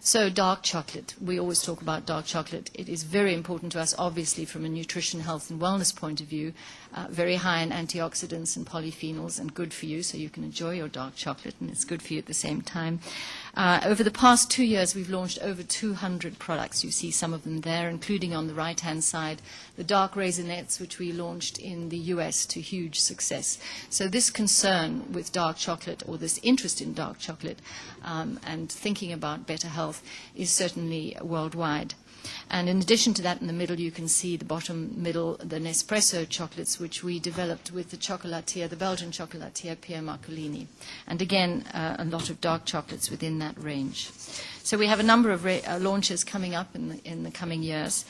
So dark chocolate, we always talk about dark chocolate. It is very important to us, obviously, from a nutrition, health, and wellness point of view. Very high in antioxidants and polyphenols and good for you, so you can enjoy your dark chocolate, and it's good for you at the same time. Over the past 2 years, we've launched over 200 products. You see some of them there, including on the right-hand side, the dark raisinets, which we launched in the US to huge success. So this concern with dark chocolate, or this interest in dark chocolate, and thinking about better health is certainly worldwide. And in addition to that, in the middle, you can see the bottom middle, the Nespresso chocolates, which we developed with the chocolatier, the Belgian chocolatier Pierre Marcolini. And again, a lot of dark chocolates within that range. So we have a number of launches coming up in the coming years.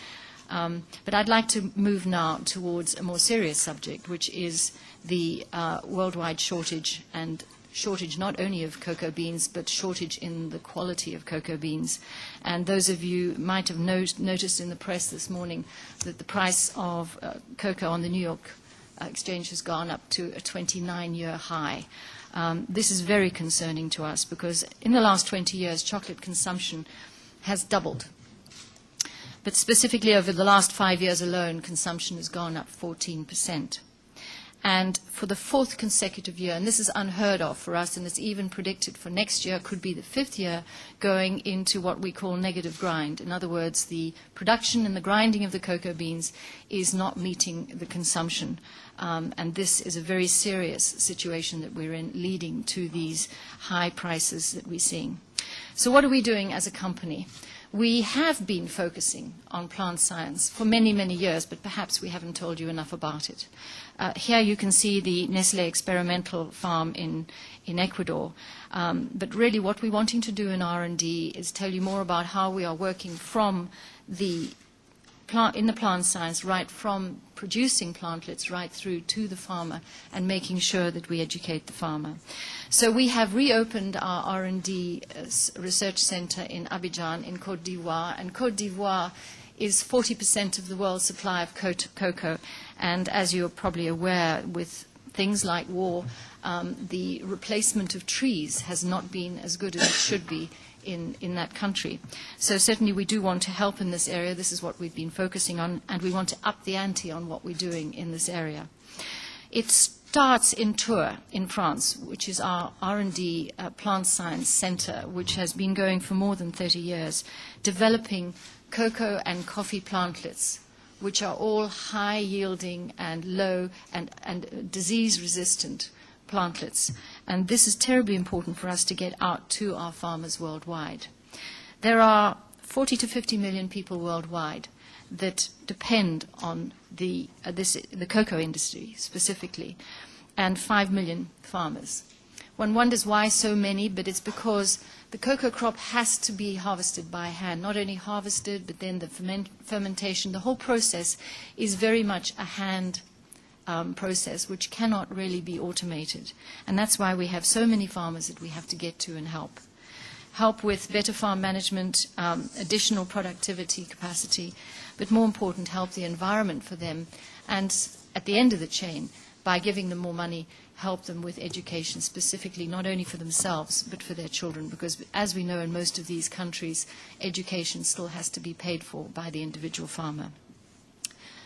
But I'd like to move now towards a more serious subject, which is the worldwide shortage, and shortage not only of cocoa beans, but shortage in the quality of cocoa beans. And those of you might have noticed in the press this morning that the price of cocoa on the New York Exchange has gone up to a 29-year high. This is very concerning to us because in the last 20 years, chocolate consumption has doubled. But specifically over the last 5 years alone, consumption has gone up 14%. And for the fourth consecutive year, and this is unheard of for us, and it's even predicted for next year, could be the fifth year, going into what we call negative grind. In other words, the production and the grinding of the cocoa beans is not meeting the consumption. And this is a very serious situation that we're in, leading to these high prices that we're seeing. So what are we doing as a company? We have been focusing on plant science for many, many years, but perhaps we haven't told you enough about it. Here you can see the Nestlé experimental farm in Ecuador. But really what we're wanting to do in R&D is tell you more about how we are working from in the plant science, right from producing plantlets right through to the farmer and making sure that we educate the farmer. So we have reopened our R&D research center in Abidjan in Côte d'Ivoire, and Côte d'Ivoire is 40% of the world's supply of cocoa. And as you're probably aware, with things like war, the replacement of trees has not been as good as it should be in that country. So certainly we do want to help in this area. This is what we've been focusing on, and we want to up the ante on what we're doing in this area. It starts in Tours in France, which is our R&D plant science center, which has been going for more than 30 years, developing cocoa and coffee plantlets, which are all high-yielding and low and disease-resistant plantlets. And this is terribly important for us to get out to our farmers worldwide. There are 40 to 50 million people worldwide that depend on the cocoa industry specifically, and 5 million farmers. One wonders why so many, but it's because the cocoa crop has to be harvested by hand. Not only harvested, but then the fermentation, the whole process is very much a hand process which cannot really be automated. And that's why we have so many farmers that we have to get to and help. Help with better farm management, additional productivity capacity, but more important, help the environment for them. And at the end of the chain, by giving them more money, help them with education specifically, not only for themselves, but for their children. Because as we know, in most of these countries, education still has to be paid for by the individual farmer.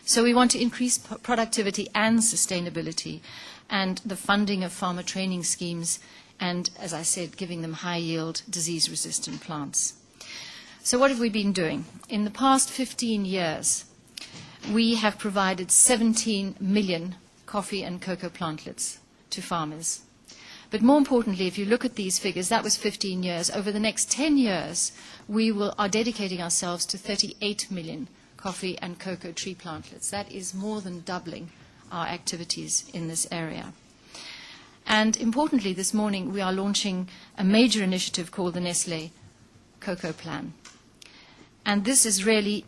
So we want to increase productivity and sustainability, and the funding of farmer training schemes, and, as I said, giving them high-yield, disease-resistant plants. So what have we been doing? In the past 15 years, we have provided 17 million coffee and cocoa plantlets to farmers. But more importantly, if you look at these figures, that was 15 years. Over the next 10 years, we are dedicating ourselves to 38 million coffee and cocoa tree plantlets. That is more than doubling our activities in this area. And importantly, this morning we are launching a major initiative called the Nestlé Cocoa Plan. And this is really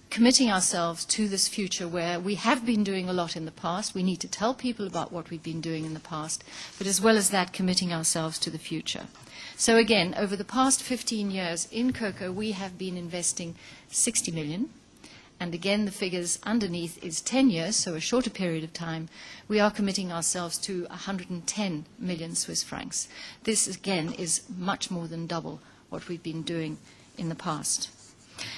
committing ourselves to this future where we have been doing a lot in the past. We need to tell people about what we've been doing in the past, but as well as that, committing ourselves to the future. So again, over the past 15 years in cocoa, we have been investing 60 million. And again, the figures underneath is 10 years, so a shorter period of time. We are committing ourselves to 110 million Swiss francs. This, again, is much more than double what we've been doing in the past.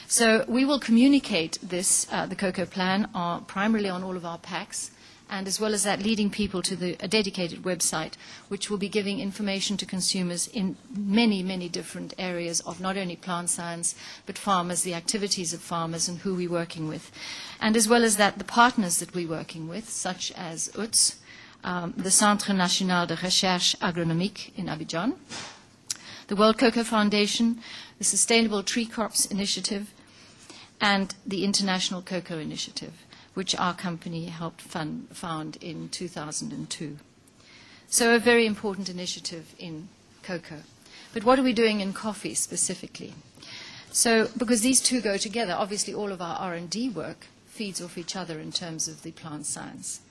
So we will communicate this, the cocoa plan, primarily on all of our packs, and as well as that, leading people to a dedicated website, which will be giving information to consumers in many, many different areas of not only plant science, but farmers, the activities of farmers, and who we're working with. And as well as that, the partners that we're working with, such as UTS, the Centre National de Recherche Agronomique in Abidjan, the World Cocoa Foundation, the Sustainable Tree Crops Initiative, and the International Cocoa Initiative, which our company helped found in 2002. So a very important initiative in cocoa. But what are we doing in coffee specifically? So, because these two go together, obviously all of our R&D work feeds off each other in terms of the plant science.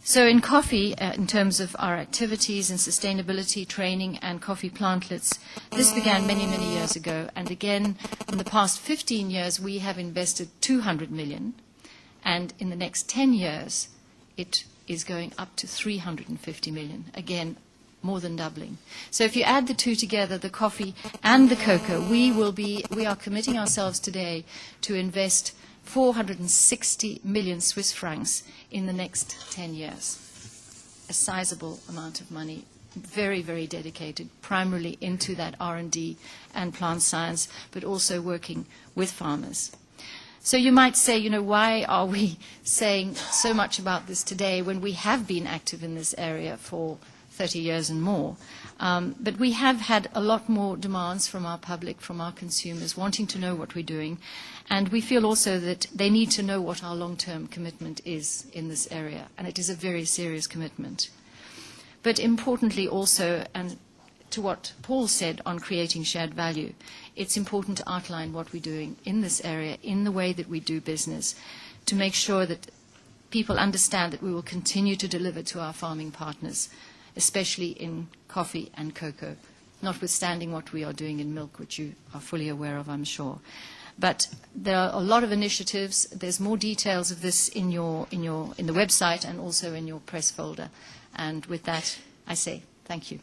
So in coffee, in terms of our activities in sustainability, training, and coffee plantlets, this began many, many years ago. And again, in the past 15 years, we have invested 200 million. And in the next 10 years, it is going up to 350 million. Again, more than doubling. So if you add the two together, the coffee and the cocoa, we are committing ourselves today to invest 460 million Swiss francs in the next 10 years. A sizable amount of money, very, very dedicated, primarily into that R&D and plant science, but also working with farmers. So you might say, why are we saying so much about this today when we have been active in this area for 30 years and more? But we have had a lot more demands from our public, from our consumers, wanting to know what we're doing. And we feel also that they need to know what our long-term commitment is in this area. And it is a very serious commitment. But importantly also, and to what Paul said on creating shared value, it's important to outline what we're doing in this area, in the way that we do business, to make sure that people understand that we will continue to deliver to our farming partners, especially in coffee and cocoa, notwithstanding what we are doing in milk, which you are fully aware of, I'm sure. But there are a lot of initiatives. There's more details of this in the website and also in your press folder. And with that, I say thank you.